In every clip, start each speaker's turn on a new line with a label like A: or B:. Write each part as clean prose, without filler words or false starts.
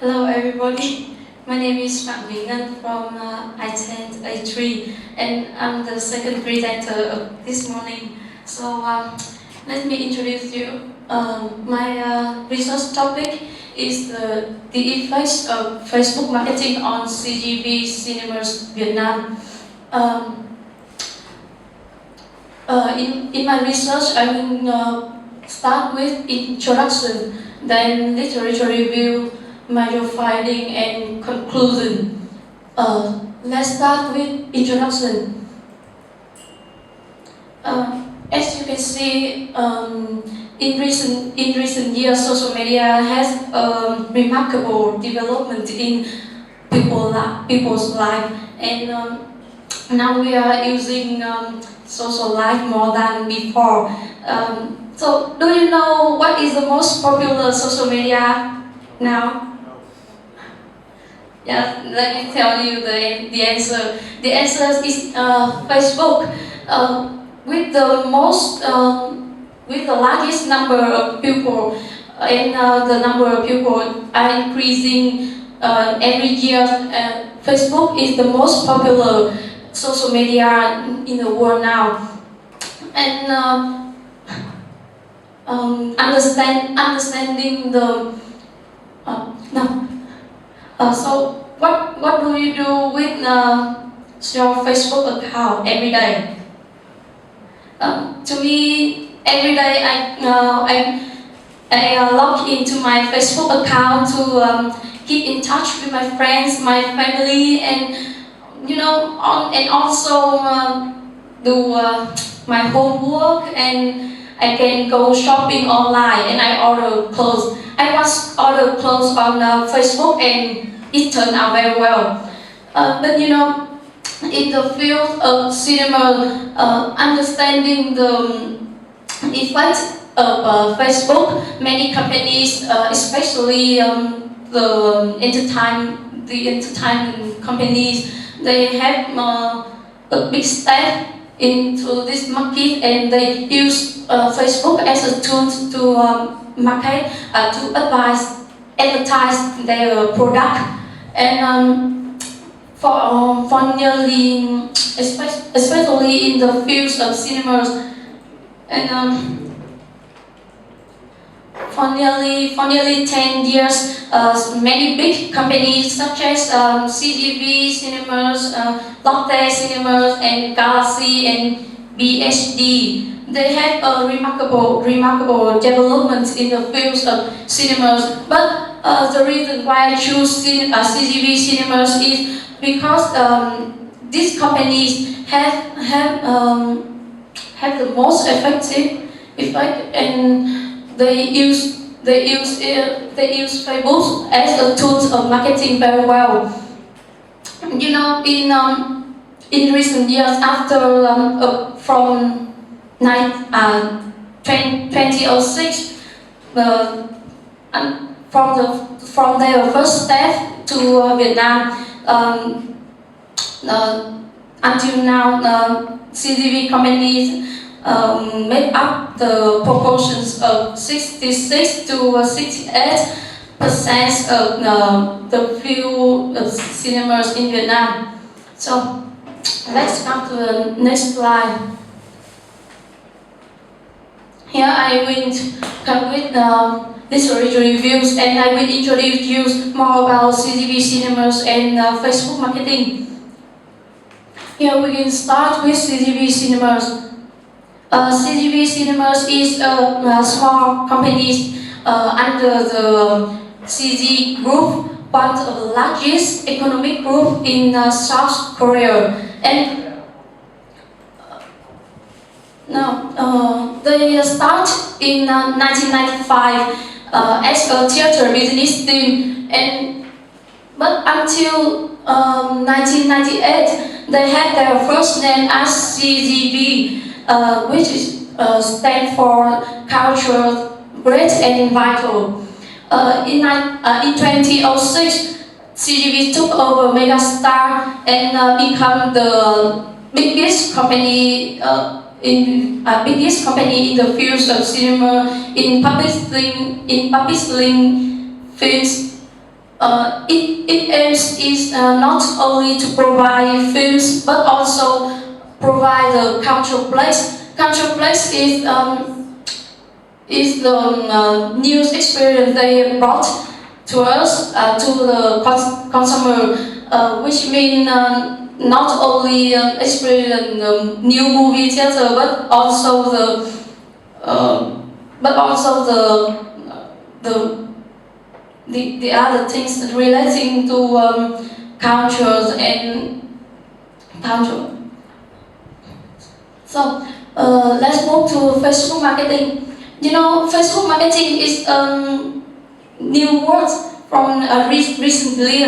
A: Hello everybody, my name is Ngan from I-10 A3 and I'm the second presenter of this morning. So let me introduce you. My research topic is the effects of Facebook marketing on CGV cinemas Vietnam. In my research, I will start with introduction, then literature review, major finding and conclusion. Let's start with introduction. As you can see, in recent years, social media has a remarkable development in people's life, and now we are using social life more than before. So, do you know what is the most popular social media now? Yeah, let me tell you the answer. The answer is Facebook, with the largest number of people, and the number of people are increasing every year. Facebook is the most popular social media in the world now, and understanding the no. So what do you do with your Facebook account every day? To me, every day I log into my Facebook account to keep in touch with my friends, my family, and and also do my homework, and I can go shopping online, and I order clothes. I once ordered clothes on Facebook, and it turned out very well. But in the field of cinema, understanding the effect of Facebook, many companies, especially the entertainment companies, they have a big step into this market, and they use Facebook as a tool to market, to advertise their product, and for nearly, especially in the fields of cinemas, and for nearly 10 years, many big companies such as CGV Cinemas, Lotte Cinemas, and Galaxy and BHD, they have a remarkable development in the fields of cinemas. But the reason why I choose CGV Cinemas is because these companies have the most effective effect, and they use Facebook as a tool of marketing very well. In recent years, after from 2006, from their first step to Vietnam, until now, CGV companies made up the proportions of 66 to 68% of the field of cinemas in Vietnam. So let's come to the next slide. Here I will come with literature reviews, and I will introduce you more about CGV cinemas and Facebook marketing. Here we can start with CGV cinemas. CGV Cinemas is a small company under the CG Group, one of the largest economic group in South Korea. And they start in 1995 as a theater business team, but until 1998 they had their first name as CGV. Which is stand for cultural, great and vital. In 2006, CGV took over Megastar and become the biggest company in the field of cinema, in publishing films, It aims is not only to provide films but also provide a cultural place. Cultural place is the news experience they brought to us, to the consumer, which means not only experience new movie theater, but also the the other things relating to cultures and culture. So let's move to Facebook marketing. You know, Facebook marketing is new word from recently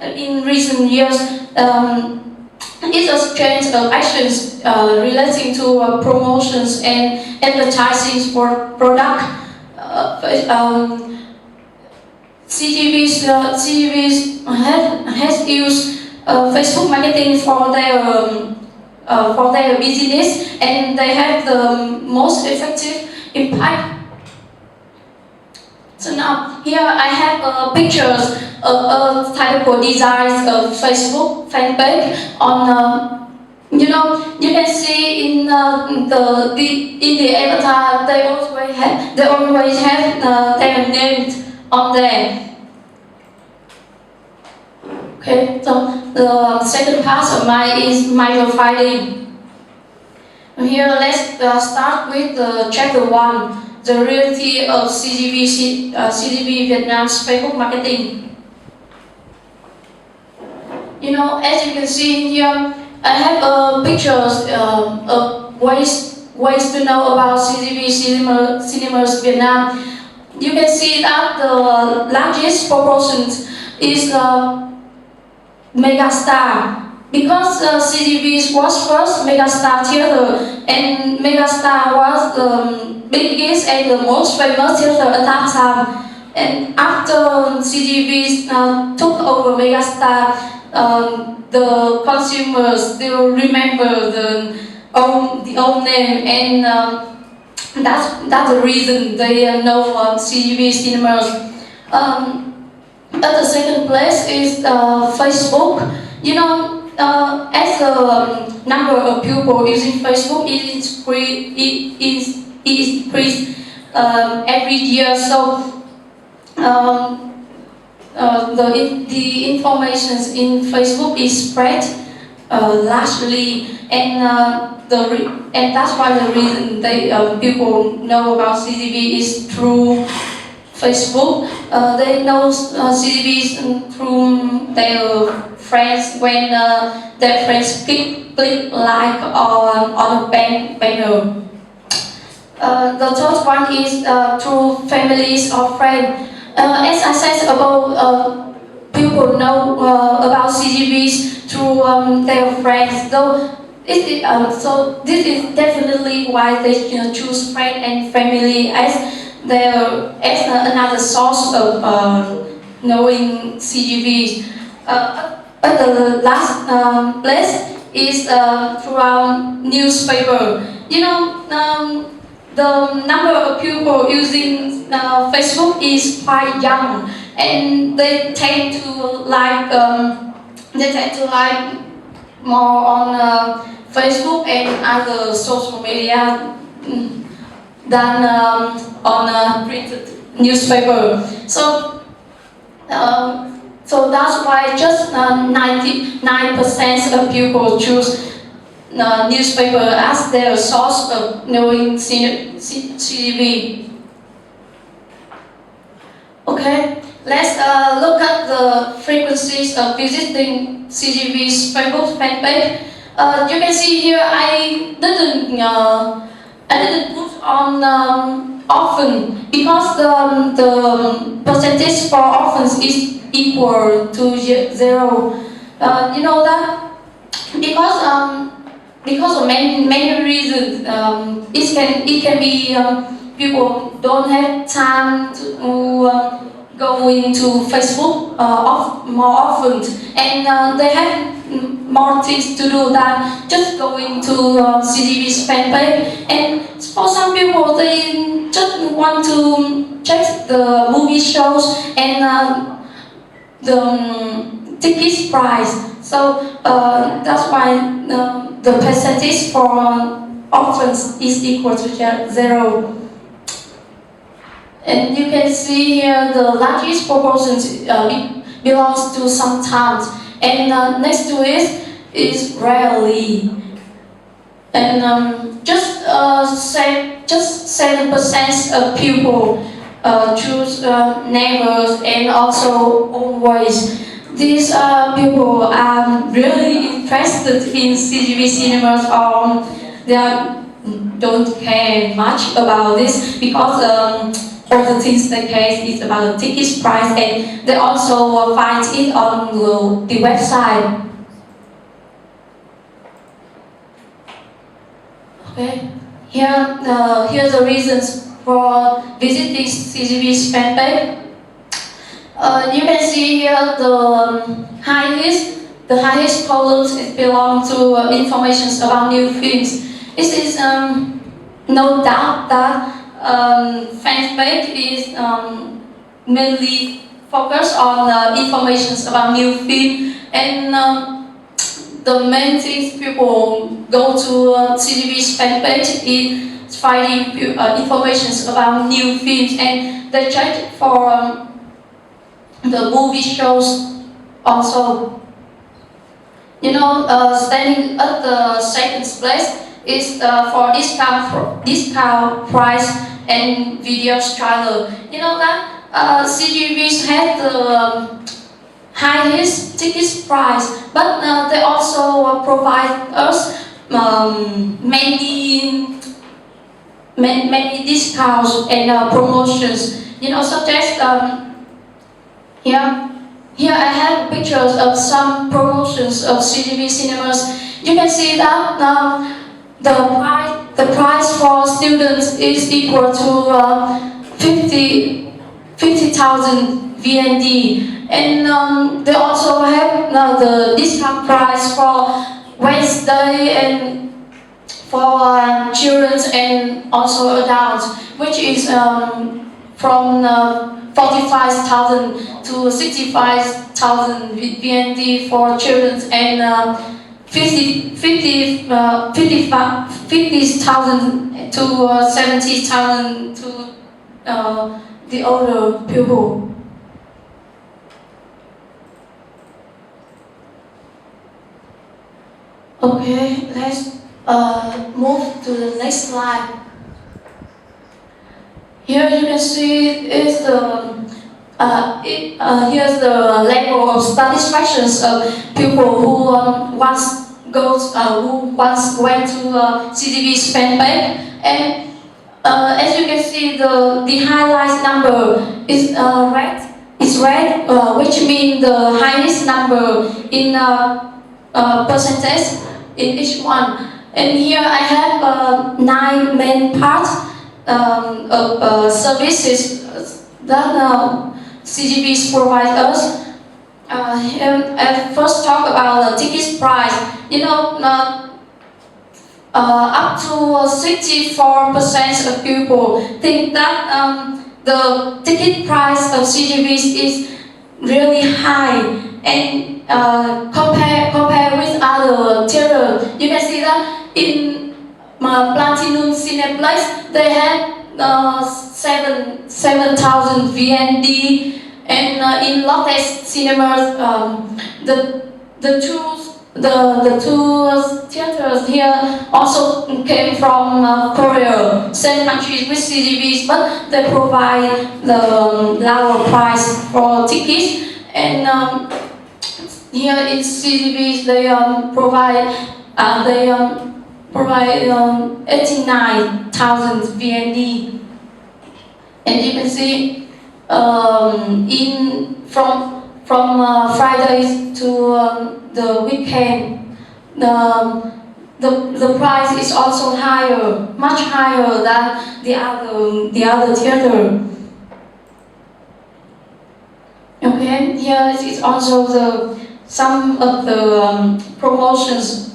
A: in recent years. It's a trend of actions relating to promotions and advertising for product. CGVs has used Facebook marketing for their business, and they have the most effective impact. So now here I have pictures of typical designs of Facebook fan page on. You know, you can see in the avatar they always have their names on there. Okay, so the second part of mine is microfiling. Here, let's start with chapter 1, the reality of CGV Vietnam's Facebook marketing. You know, as you can see here, I have pictures of ways to know about CGV cinemas Vietnam. You can see that the largest proportion is Megastar, because CGV was first Megastar theater, and Megastar was the biggest and the most famous theater at that time. And after CGV took over Megastar, the consumers still remember the old name, and that's the reason they know CGV cinemas. At the second place is Facebook. You know, as the number of people using Facebook is increased every year, so the information in Facebook is spread largely, and and that's why the reason they people know about CGV is through Facebook. They know CGVs through their friends when their friends click like on a banner. The third one is through families or friends. As I said about people know about CGVs through their friends. So this is definitely why they choose friend and family as another source of knowing CGVs. At the last place is throughout newspaper. You know, the number of people using Facebook is quite young, and they tend to like more on Facebook and other social media than on printed newspaper. So that's why just 99% of people choose newspaper as their source of knowing CGV. Okay, let's look at the frequencies of visiting CGV's Facebook fan page. You can see here I didn't put on often, because the percentage for often is equal to 0. You know that because of many reasons. It can be people don't have time to go into Facebook more often, and they have more things to do than just going to CGV's fan page. And for some people, they just want to check the movie shows, and the ticket price. So that's why the percentage for orphans is equal to 0. And you can see here the largest proportion belongs to some towns, and next to it is rarely. And just 7% of people choose neighbors and also own voice. These people are really interested in CGV cinemas, or they don't care much about this, because all the things they care is about the ticket price, and they also find it on the website. Okay, here's the reasons for visiting CGV's fan page. You can see here the highest columns belong to information about new films. This is no doubt that fan page is mainly focused on information about new film, and the main things people go to CGV's fan page is finding information about new films, and they check for the movie shows also. Standing at the second place is for discount price and video trailer. You know that CGVs have the highest ticket price, but they also provide us many discounts and promotions. Such as here I have pictures of some promotions of CGV cinemas. You can see that the price for students is equal to 50,000 VND. And they also have the discount price for Wednesday and for children and also adults, which is from 45,000 to 65,000 VND for children, and 50,000 to 70,000 to the older people. Okay, let's move to the next slide. Here you can see is here's the level of satisfaction of people who once went to CGV's fan page, and as you can see, the highlight number is red. It's red, which means the highest number in percentage in each one. And here I have 9 main parts of services that CGVs provide us. I first talk about the ticket price. Up to 64% of people think that the ticket price of CGVs is really high, and compare with other theaters. You can see that in Platinum Cineplex they have 7,000 VND, and in Lotus Cinemas the two theaters here also came from Korea, same countries with CGVs, but they provide the lower price for tickets. And here in CGVs they provide 89,000 VND, and you can see from Fridays to the weekend, the price is also higher, much higher than the other theater. Okay, here is also some of the promotions.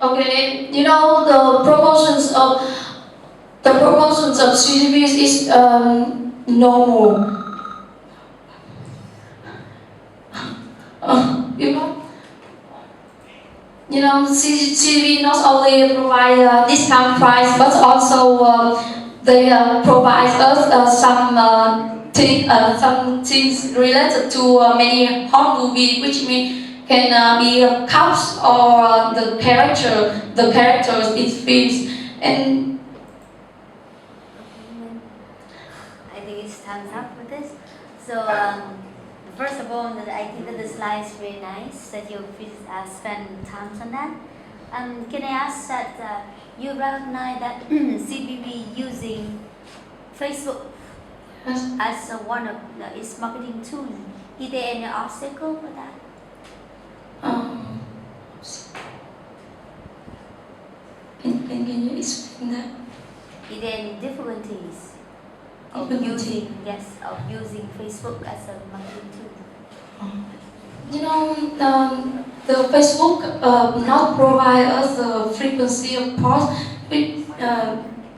A: Okay, the promotions of The proportions of CGVs is normal. CGV not only provide a discount price, but also they provide us some things related to many hot movies, which can be cups or the characters in films. And
B: I think it's time's up with this. So first of all, I think that the slide is very nice that you spend time on that. Can I ask that you recognize that CBB using Facebook as one of its marketing tool? Is there any obstacle for that?
A: Can you explain that?
B: Is there any difficulties of using Facebook as a marketing tool?
A: The Facebook not provide us the frequency of post,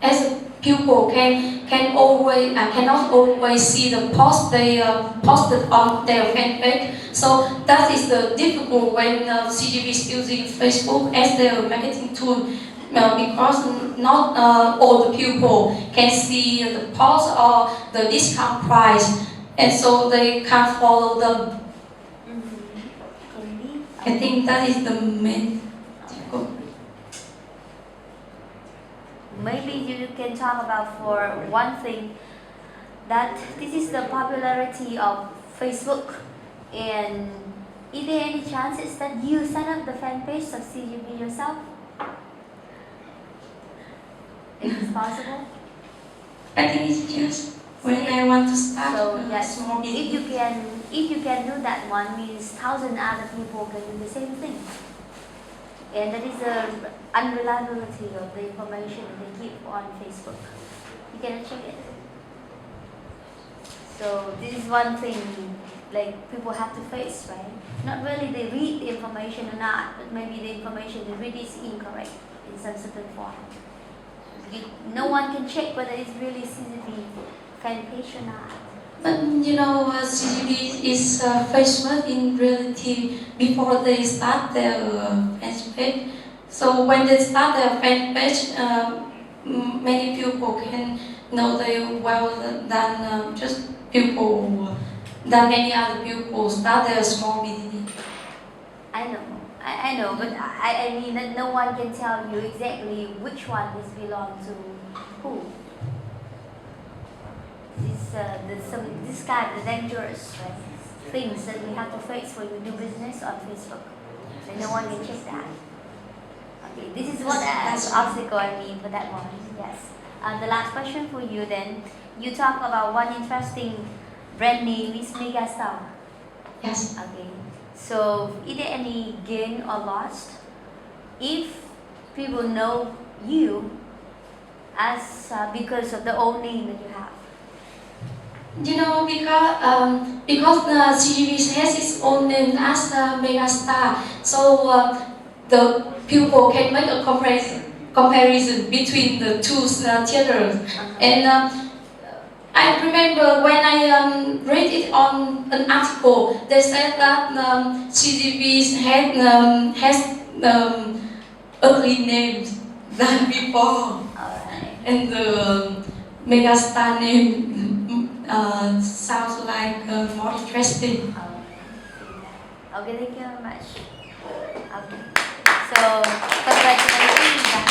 A: as a pupil cannot always see the post they posted on their fan page. So that is the difficult when CGV is using Facebook as their marketing tool. Because not all the people can see the post or the discount price, and so they can't follow them. I think that is the main difficulty.
B: Maybe you can talk about for one thing that this is the popularity of Facebook, and is there any chances that you set up the fan page of CGV yourself? Is it possible?
A: I think it's just when I want to start.
B: So yes, if you can do that one, means 1,000 other people can do the same thing, and that is the unreliability of the information they give on Facebook. You can check it. So this is one thing like people have to face, right? Not really they read the information or not, but maybe the information they read is incorrect in some certain form. No one can check whether it's really CGV fan page or not.
A: But CGV is Facebook in reality before they start their fan page. So when they start their fan page, many people can know they well than just people than many other people start their small BD.
B: I know, but I mean that no one can tell you exactly which one this belongs to who. This kind of dangerous things that we have to face when we do business on Facebook. And no one can check that. Okay, this is what obstacle I mean for that one. Yes. The last question for you then. You talk about one interesting brand name is Megastar.
A: Yes.
B: Okay. So, is there any gain or loss if people know you as because of the old name that you have?
A: Because the CGV has its own name as Megastar, so the people can make a comparison between the two theaters. And I remember when I read it on an article, they said that CGV has ugly names than before, and the Megastar name sounds like more interesting.
B: Okay, thank you very much. Okay, so